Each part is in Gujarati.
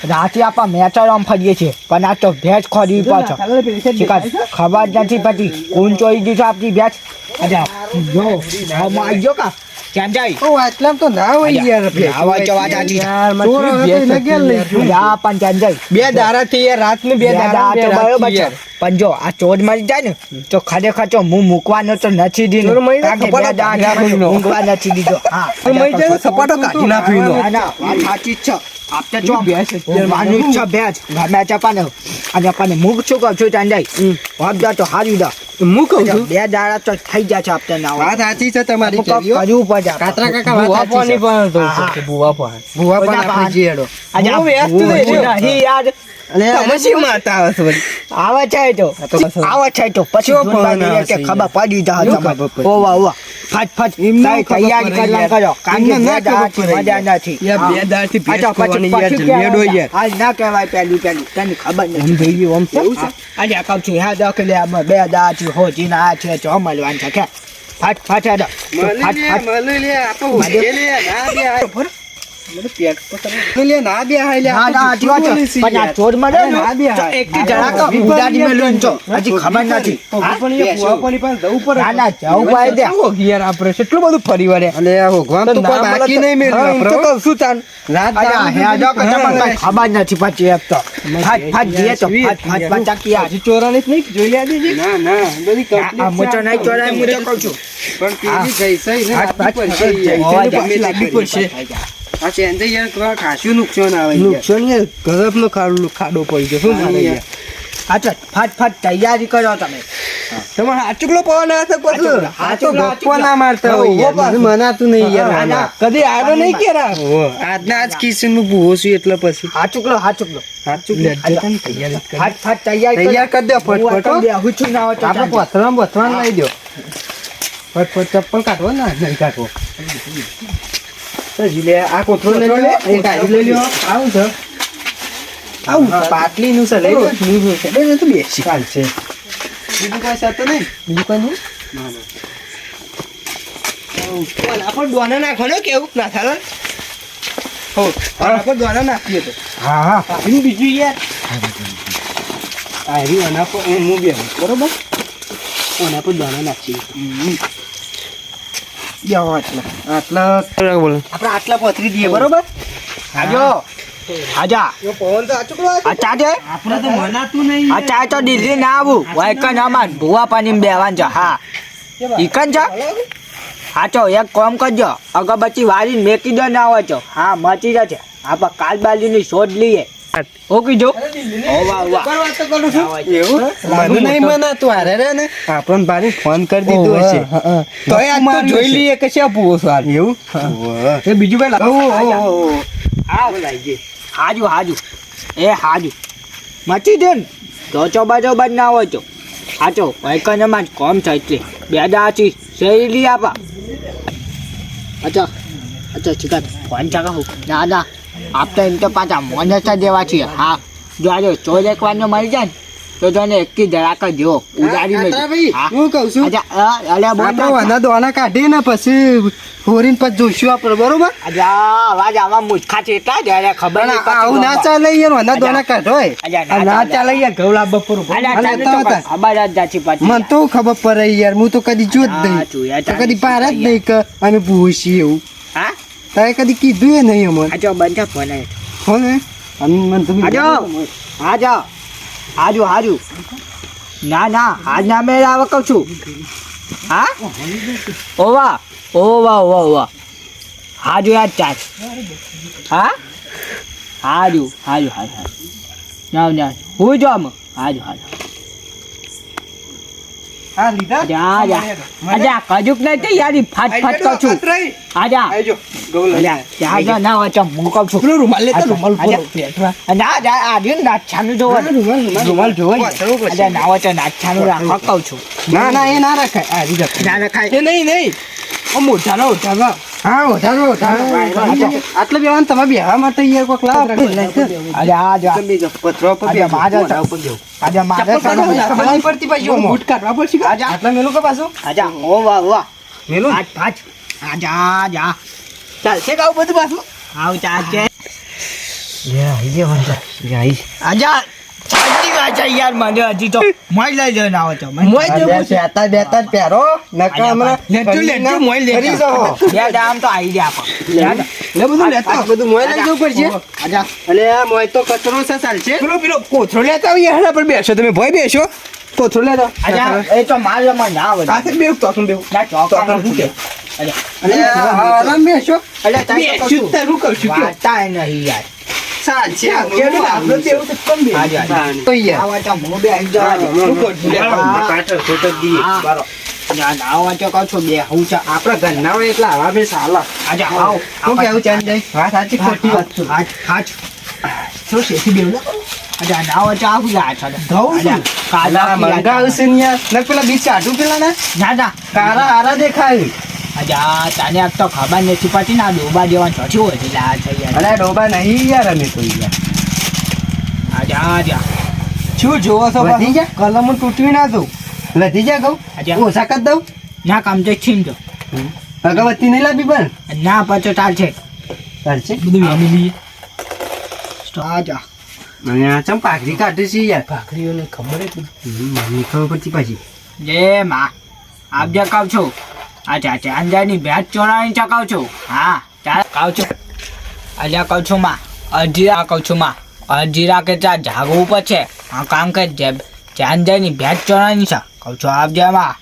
રાતે આપા મેચારામ ફરીએ છીએ પણ આ તો ભેંસ ખોરવી પાછો ખબર જ નથી પડતી કોણ ચોરી દીધો આપણી ભેંસ અચ્છા જો આવી ગયો કા કેમ જાય આટલા તો ના હોય યાર આવા ચવા ચાચી પણ કેમ જાય બે દારાથી યાર રાતનું બે દારા બરોબર છે પણ જો આ ચોર મરી જાય ને તો ખરેખર તો હું મૂકવાનો તો નથી દીધો મૂકવા નથી દીધો હા સપાટો કાઢી નાખ્યો સાચી જ છે આપતે જો માનું છે ભેજ ગમે ચપાને અને પણ મૂક છું કહું છું ત્યાં જાય વાગતા તો હારી દા હું કહું છું બે દાડા તો થઈ જાય છે આપતે ના વાત સાચી છે તમારી કરવું પડે કાતરા કાકા વાત સાચી છે ભૂવા પણ આપણે જીએડો આજે નહીં યાર તમે શું મારતા આવે છો આવે છે તો પછી ખબર પડી જાય ઓવા ઓવા ફટ તૈયારી કરવા કરો કારણ કે મજા નથી બે દારથી ભેંસ ખોવાની યાર લેડો યાર હાલ ના કહેવાય પેલું તને ખબર નથી આજે કહું છું હા દક લે બે દાથી હોજી ના છે જો મળવાનું છે કે ફટ ના બે હાય પણ આ ચોર મળે એક જણા ઉડાડી મેલું છો હજી ખબર નથી ના જવું પાય દે યાર આપણે કેટલું બધું ફરી વળે અને ભગવાન તો કોઈ બાકી નહીં મેળવ્યું તો કહું શું તાન રાત ખબર નથી પછી એક તો ફટ દે તો ફટ હજી ચોરાની જ નહીં જોઈ લે દેજે ના બધી આ મોટો નહીં ચોરાય હું તો કહું છું પણ પેલી જઈ સહી ને લાગી પડશે આ ચેન્જ યાર ખાસું નુકસાન આવે નુકસાન યાર ગરબનો ખાડો પડી ગયો શું મારે યાર અચ્છા ફટ તૈયારી કરો તમે તમારે હાચુકલો પવન આવે પછી હાચો ગપ્પો ના મારતા હોય મનાતું નહીં યાર કદી આડો નહીં કેરા આજના આજ કિશન નું ભૂવો છું એટલે પછી હાચુકલો ફટ તૈયાર કરી દો ફટફટ હું છું ના હોય આપણે પથરામ લઈ દો ફટફટ ચપ્પલ કાઢવો ના નહીં કાઢવો આ કોથળો લઈ લો એ કાઢી લઈ લો આવું છે આવું પાટલી નું છે લઈ લો નું છે બેસી ચાલશે બીજું કોઈ છે તો નહીં બીજું કોઈ નહીં આપણે દોના નાખવાનો કેવું ના થાય આપણે દોના નાખીએ તો હા બીજું યાર આ અના પર હું બે બરોબર ઓના પર દોના નાખીએ આટલા પથરી દઈએ બરોબર આજા પવન તો આચુકલો આપણે તો મનાતું નહીં અચ્છા તો દિલ્હી ના આવું વાયકન અમાર ભૂવા પાણી બેવાન છે હા ઈકન છે હા તો એક કામ કરજો અગરબત્તી વાળીને મેકી દો ના હોય તો હા મચી જશે આપણે કાલબાલીની શોધ લઈએ ઓકે જો આપણને ભારી ફોન કરી દીધું હશે તો જોઈ લઈએ કે છે પૂવો સ્વાદ એવું બીજું કઈ હાજુ મચી દે ને તો ચોબા ના હોય તો હાચો વૈકનમાં જ કોમ થાય એટલે બે દાચી શેરી આપા અચ્છા ઠીક ફોન ચાકા ના આપણે એમ તો પાછા મોનેસર દેવા છીએ હા જો આજે ચોર એક વાર મળી જાય ને તો તને એક ધડાક જો ઉડાડી હું કહું છું દોના કાઢી ને પછી હોરીને પછી જોઈશું આપણે બરોબર અવાજ આમાં મુસ્ખા છે એટલા જ ખબર આવું ના ચાલે યાર દોના કાઢો ના ચાલે યાર ઘઉલા બપોર ખબર જ જાચી પાછી મને તો ખબર પડે યાર હું તો કદી જોત નહીં તો કદી પાર જ નહીં કે અમે પૂછીએ એવું હા તારે કદી કીધું એ નહીં અમને આજો બંધા ફોન હાજુ ના આજ ના મેળ આવે કહું છું હા ઓવા હાજુ યાદ ચાલ હા હાજુ ના હું જો આમ હાજુ હા લીધા આજા કજુક નહીં તે યાર ફાટ કહું છું આજા ના હોય ચમ હું કહું છું રૂમાલ લેતા રૂમાલ ના આર્યન નાચ્છાનું રૂમાલ જોવા ના હોય તો નાચ્છાનું રાખવા કહું છું ના એ ના રખાય ના રખાય એ નહીં ઓઢાનો હા ઓઢાનો આટલે બેવાન તમે બેહવા માટે યાર કોક લાવ પથરો પર પડતી પાછી બૂટ કાઢવા પડશે આટલા મેલું કે પાછું મેલું આજા ચાલશે કે આવું બધું પાછું આવ ચાલશે આજા ચાલતી વાત છે યાર મને હજી તો મોય લઈ જઈને આવો છો મોય જો બેતા બેતા જ પહેરો નકા હમણાં લેટું મોય લે ફરી જાઓ બે દામ તો આવી ગયા આપો લે બધું લેતા બધું મોય લઈ જવું પડશે આજા અલે આ મોય તો કચરો છે ચાલશે પેલો કોથળો લેતા આવીએ હેડા પર બેસો તમે ભોય બેસો કોથળો લેતા આજા એ તો મારામાં ના આવે આ બેવ તો બેવ ના ચોકન શું કે અલે આરામ બેસો અલે તારે બેસું તારું કહું છું કે વાતા નહીં યાર ચાલશે કેવું આપણો તેવું તો કમ બે તો યાર આવા તો મો બે આવી જવા દે શું કરશું લે પાટો ફોટો દી બારો ના આવા તો કહું છું બે હું છે આપણા ઘરના હોય એટલે આવા બે સાલા આજા આવ શું કેવું ચાલ જાય વાત સાચી ખોટી વાત છે હાચ હાચ શું શેથી બેવ લે આજા નાવ તો આવું જા છે ધઉં છું કાલા મંગા આવશે ને યાર ને પેલા બીચ આટું પેલા ને ના ના કારા હારા દેખાય આજા તને એક તો ખબર નથી પડતી ના ડોબા જેવા ચોથી હોય છે આ છે યાર અરે ડોબા નહીં યાર અમે તો યાર આજા આજા શું જોવો છો વધી જા કલમ તૂટવી ના દઉં લધી જા કહું આજા ઓછા કર દઉં ના કામ તો છીન દો અગરબત્તી નહીં લાવી પણ ના પાછો ચાલશે ચાલશે બધું એની લઈએ આજા અને આ ચમ પાઘડી કાઢી છે યાર પાઘડીઓને ખબર જ મને ખબર પડતી પાછી જય માં આપ જે કહું છું અચ્છા ચાંદાની ભેટ ચોરાણી ચકાવ છું હા ચાલ કહું છું અલ્યા કહું છું માં અઢીરા કહું છું માં અઢીરા કે ત્યાં જાગવું પડશે હા કામ કે ચાંદાની ભેટ ચોરાણી છે કહું છું આપ જે માં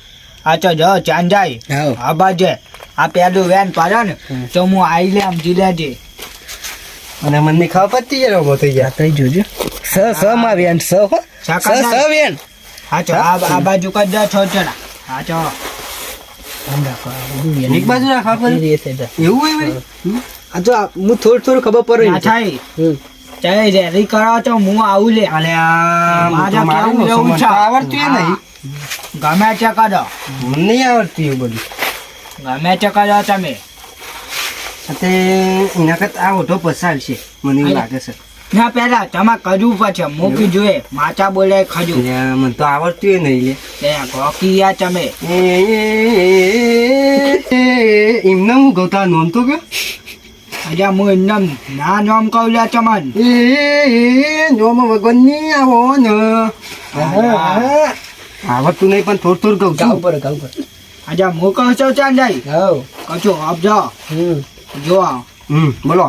આ તો જો ચાંદાઈ હા બાજે આ પેલું વેન પડે ને તો હું આવી લે આમ જી લેજે અને મને ખબર પડતી યાર ઉભો થઈ ગયા તઈ જોજો સ માં વેન સ હો સ વેન હા ચો આ બાજુ કર દો છોટડા હા ચો એક બાજુ રાખવા પડે એવું હોય ભાઈ આ તો હું થોડું ખબર પડે ના થાય ચાલે રેડી કરો તો હું આવું લે અલે આ મારા કેવું લેવું છે આવડતું એ નહીં ગમે તે કરો મને નહીં આવડતું એવું બધું ગમે તે કરો તમે તે એના કરતા આ ઓઢો પસાવશે મને એવું લાગે છે ના પેલા તમારે કરવું પડશે મૂકી જોઈએ માચા બોલે ખજું મને તો આવડતું એ નહીં લે તે ગોકી યા તમે એમને હું ગૌતા નોમ તો કે આજે હું એમ ના નામ કહું લે ચમન નોમ વગરની આવો ને આવડતું નહીં પણ થોડું કહું છું આજે હું કહું છું ચાંદાઈ કહું છું આપજો જો બોલો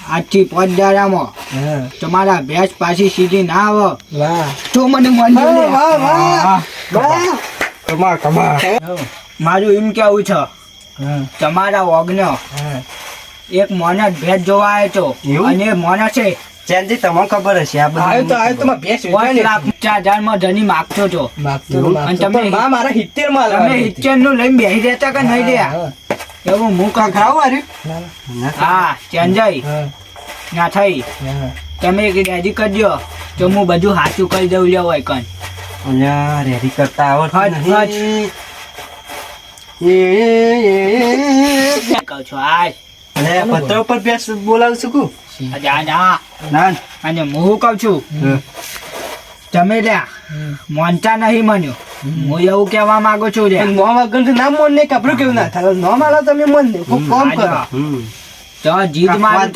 આજથી 5 દાડામાં તમારા ભેંસ પાછી સીધી ના આવે તો મને મારું એમ કેવું છે તમારા ઓગનો એક મોનસ ભેંસ જોવા આવ્યો હતો અને મોનસ છે ચેનજી તમને ખબર હશે આ બધું $5 લાખ 4,000 માં ધણી માગતો હતો અને તમે મારા 70 માં તમે 70 નું લઈને બેસી રહેતા કે નહીં રહ્યા એવું હું ખાવ હા ચેન્જાઈ ના થઈ તમે એક રેડી કરજો તો હું બધું સાચું કરી દઉં લે હોય કન રેડી કરતા આવડતું કહું છું આજ પત્ર ઉપર બેસ બોલાવું છું કુ ના અને હું કહું છું તમે લ્યા મોનતા નહીં માન્યો હું એવું કહેવા માંગુ છું રે નો વગર ના મોન ને કપડું કેવું ના થાય નો માલો તમે મોન ને કોમ કરો તો જીદ મારું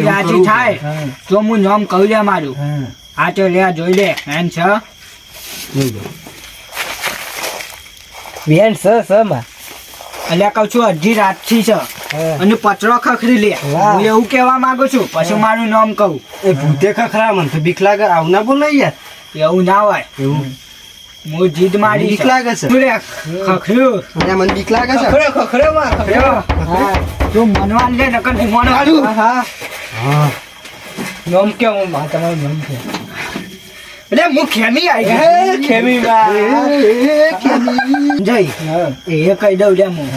રાજી થાય તો હું નામ કહું લે મારું આ તો લે જોઈ લે એન છે બેન સ માં એટલે કહું છું અડધી રાતથી છે અને પચરો ખખરી લે હું એવું કહેવા માંગુ છું પછી મારું નામ કહું એ ભૂતે ખખરા મને તો બીક લાગે આવું ના બોલો યાર એવું ના હોય એવું હું જીદ મારી બીક લાગે છે ખખર્યું મને બીક લાગે છે તું મનવાન લે નકર નહીં મનવાડું હા નામ કેવું તમારું નામ છે એટલે હું ખેમી આવી ખેમી જય એ કહી દઉં લે હું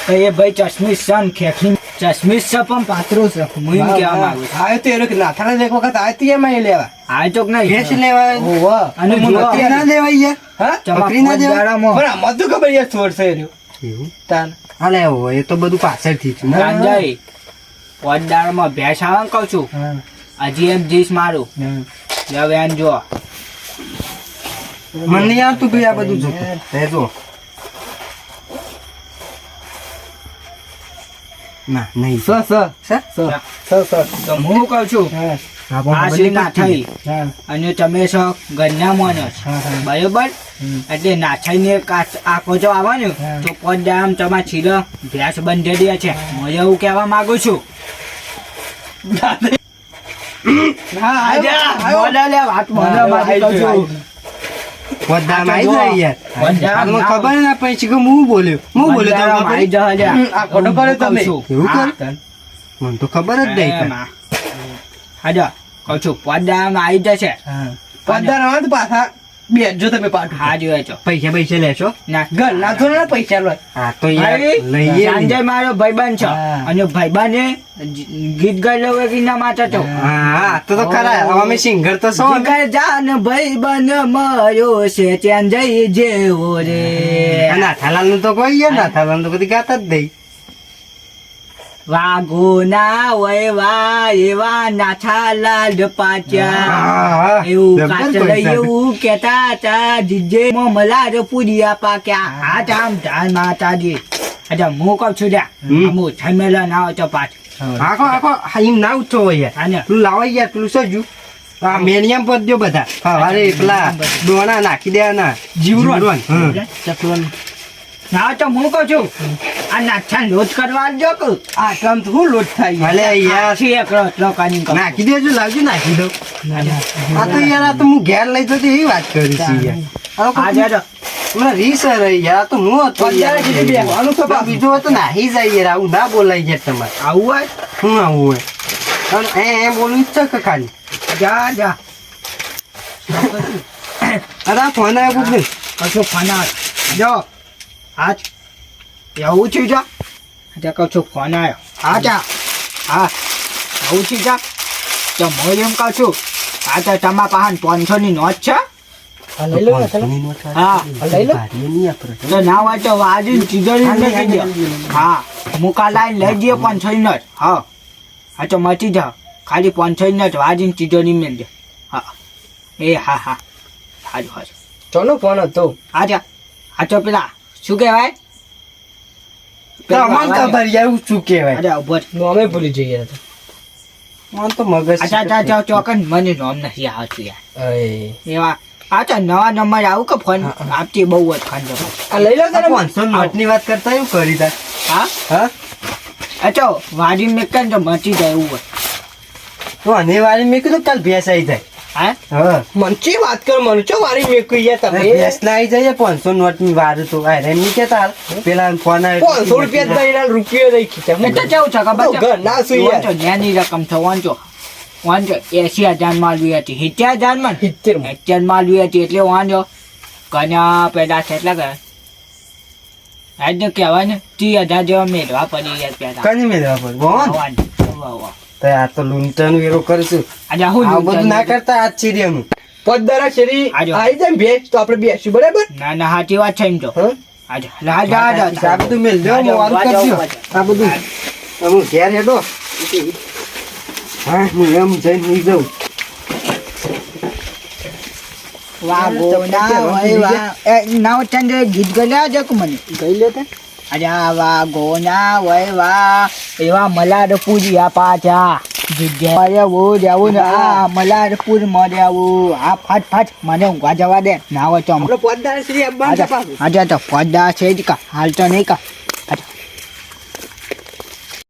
કે એ ભાઈ ચશ્મીશ છે ને ખેખી ચશ્મીશ છે પણ પાત્રો છે હું એમ કહેવા માંગુ છું આ તો એ નાથાના એક વખત આ એમાં લેવા આ ચોક નહીં ભેંસ લેવા અને બકરી ના લેવાય યાર હા બકરી ના લેવાય પણ આમાં તો ખબર યાર છોડ છે એવું તાન હાલે એ તો બધું પાછળથી છે ગાંજાઈ પોદાળમાં ભેંસ આવે ને કહું છું હજી એક જીસ મારું હવે એમ જો મને નહીં આવતું ભાઈ આ બધું જોતું જો ના નહીં સ તો હું કહું છું હા આ છે ના થઈ હા અને તમે છો ઘરના માણસ બરોબર એટલે નાછાઈને આખો જો આવે ને હા. તો પદામ તમારા છીલો ભેંસ બંધ દે છે હું એવું કહેવા માંગુ છું બોલો લે, વાત બોલો, મારી કહું છું. પદ્દામાં આવી જાય યાર પદ્દામ તમને ના ખબર ના પછી કે હું બોલ્યો તમને બંધારામાં ખબર? આવી જાય લે. આ ખોટો કર્યો તમે. કહું છું. એવું હા. કર્યું? મને તો ખબર જ નહીં કાંઈ. એમાં. હાજો કહું છું પદામાં આવી જશે પંદર આવે તો પાછા બેસજો તમે પાછું હા જોયે છો પૈસા લેશો ના ઘર ના તો ના પૈસા લો હા તો યાર ભાઈ, લઈએ ને. સંજય મારો ભાઈબંધ છે હા. અને ભાઈબંધે ગીત ગાયેલો એના માટે તો હા તો ખરા અમે સિંગર તો છો અમે. જીગર જાન ભાઈબંધ મર્યો છે ત્યાં જઈ જેવો રે નાથાલાલ નું તો કોઈ યાર નાથાલાલ નું તો કદી ગાતા જ નહીં વાઘો ના વયવા એવા નાથા લાલ પાચ્યા હા, એવું જબર કાચલ પૈસા. એવું કેતા હતા જીજે મલાર પૂરિયા પાક્યા આ ધામ ધામ માતાજી અચ્છા હું કહું છું જા હું થમેલા ના હોય તો પાછ આખો એમ ના ઉઠો હોય યાર આને તું લાવો યાર પેલું સજુ આ મેનિયમ પદ્યો બધા સવારે પેલા દોણા નાખી દેવાના જીવરોન. હમ. ના તો હું કહું છું આ નાથા લોટ કરવા જો કે આ ટમ તો હું લોટ થાય ભલે યાર છે એકલો એટલો કાઢીને કહું. નાખી દેજો લાવજો નાખી દો આ તો યાર આ તો હું ઘેર લઈ જતો એવી વાત કરી છે યાર આ લોકો આ જા મને રીસ આવે યાર આ તો હું હતો યાર. પંદર સુધી બેસવાનું છે બાપ. બીજો હતો નાહી જાય યાર આવું ના બોલાય યાર તમારે આવું હોય શું આવું હોય અને એ બોલવું જ છે કે ખાલી જા જા અરે આ ફોન આવ્યો કોક કશું ફોન જો આજ એવું છે જા ત્યાં કહું છું ફોન આવ્યો હા જા હા આવું છે જા તો હું એમ કહું છું આ તો તમારા પાસે 500 ની નોટ છે લઈ લો હા લઈ લો. તો ના હોય તો વાજુ તિજોરી મૂકી દો હા મુકા લાઈન લઈ દઈએ 500 ની નોટ હા હા તો મચી જાઓ ખાલી 500 ની નોટ વાજીને તિજોરી મેળ દે હા એ હા હા હાજુ હાજુ ચોનો ફોન હતો હા જા હા તો પેલા શું કહેવાય અમન ખબર યાર એવું શું કહેવાય અરે ઉભો રહે. નોમે ભૂલી જઈએ તો મને તો મગજ અચ્છા અચ્છા જાઓ ચોકન મને નામ નથી આવતું યાર અય એવા અચ્છા નવા નંબર આવું કે ફોન આપતી બહુ જ ખાન છે આ લઈ લો તારે 500 નોટ ની વાત કરતા એવું કરી તા હા હા અચ્છા વાજી મેં કન તો મચી જાય એવું હોય તો આને વાળી મેં કીધું કાલ ભેંસ આવી જાય હા હા મનચી વાત કર મને ચો વારી મેં કહી યાર તમે ભેંસ ના આવી જાય 500 નોટ ની વાર તો આ રેમ ની કેતા પેલા ફોન આવ્યો 500 રૂપિયા દઈને રૂપિયો દઈ ખીચા એ તો કેવું છે ખબર છે ઘર ના સુઈ યાર. વાંચો, ન્યાની રકમ છે વાંચો 80,000 માં લઈ હતી 70,000 માં 70 માં લઈ હતી એટલે વાંચો કન્યા પેલા છે એટલે કે આજને કહેવાય ને 30,000 જેવા મેળવા પડી યાર પેલા કની મેળવા પર બોન વાંચો. વાહ, વાહ. તો આ તો લૂંટન વેરો કરશું આજે હું આ બધું ના કરતા આજ છીએ અમે પદરા શેરી આજો. આવી જાય ને ભેંસ તો આપણે બેસશું બરાબર ના ના સાચી વાત છે એમ તો હા આજે લાજા આ બધું મેલ દો હું વારું કરજો આ બધું હું ઘેર હેડો હા હું એમ જઈને નહીં જાઉં ગીત ગયેલા છે કે મને ગઈ લેતા અજા વાગોના વયવા એવા મલારપુરિયા પાછા જવું જવું ને આ મલારપુર મર્યાવું આ ફાટ ફાટ મને ઊંઘવા જવા દે ના હોય તો આપણે પદરા શેરી આવવાનું છે પાછું આજે તો પદા છે જ કા હાલ તો નહીં કા